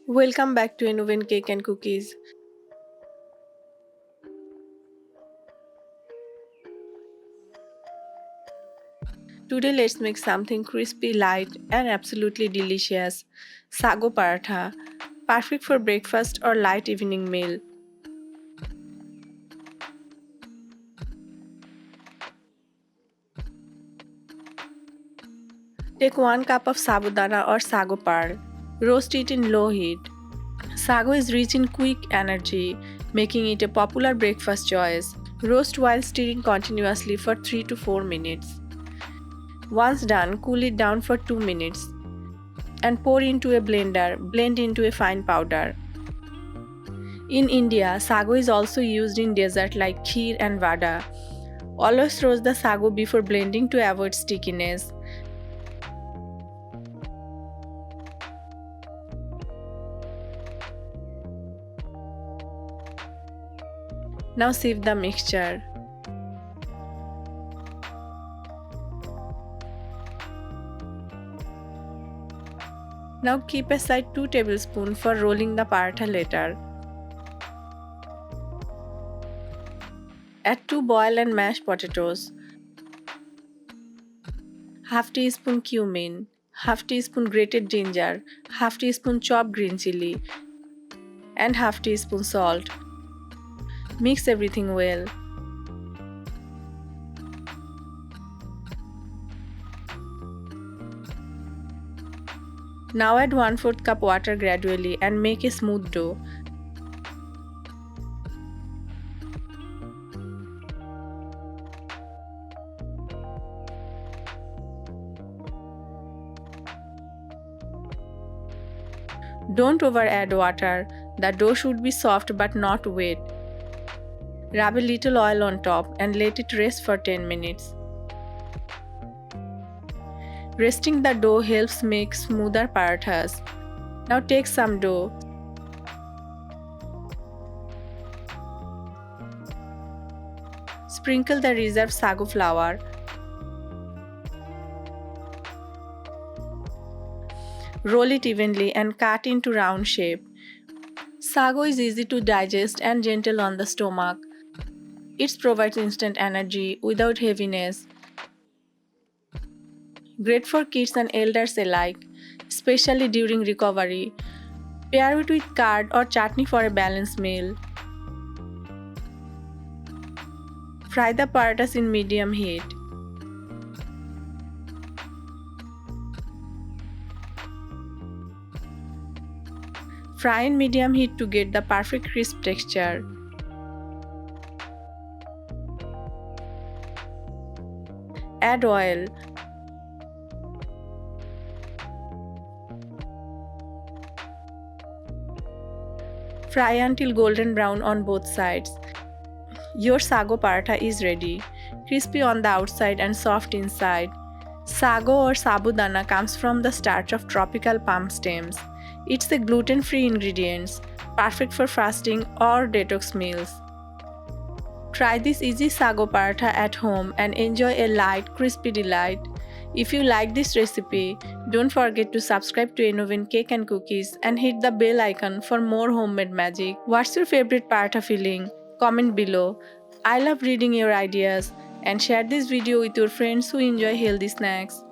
Welcome back to Innovent Cake and Cookies. Today let's make something crispy, light and absolutely delicious. Sago Paratha, perfect for breakfast or light evening meal. Take 1 cup of Sabudana or Sago Par. Roast it in low heat. Sago is rich in quick energy, making it a popular breakfast choice. Roast while stirring continuously for 3 to 4 minutes. Once done, cool it down for 2 minutes and pour into a blender. Blend into a fine powder. In India, sago is also used in dessert like kheer and vada. Always roast the sago before blending to avoid stickiness. Now sieve the mixture. Now keep aside 2 tablespoons for rolling the paratha later. Add 2 boiled and mashed potatoes, half teaspoon cumin, half teaspoon grated ginger, half teaspoon chopped green chili, and half teaspoon salt. Mix everything well. Now add 1/4 cup water gradually and make a smooth dough. Don't over add water. The dough should be soft but not wet. Rub a little oil on top and let it rest for 10 minutes. Resting the dough helps make smoother parathas. Now take some dough. Sprinkle the reserved sago flour. Roll it evenly and cut into round shape. Sago is easy to digest and gentle on the stomach. It provides instant energy without heaviness. Great for kids and elders alike, especially during recovery. Pair it with curd or chutney for a balanced meal. Fry the parathas in medium heat. Fry in medium heat to get the perfect crisp texture. Add oil. Fry until golden brown on both sides. Your sago paratha is ready, crispy on the outside and soft inside. Sago or sabudana comes from the starch of tropical palm stems. It's a gluten-free ingredient, perfect for fasting or detox meals. Try this easy sago paratha at home and enjoy a light, crispy delight. If you like this recipe, don't forget to subscribe to Innovent Cake and Cookies and hit the bell icon for more homemade magic. What's your favorite paratha filling? Comment below. I love reading your ideas and share this video with your friends who enjoy healthy snacks.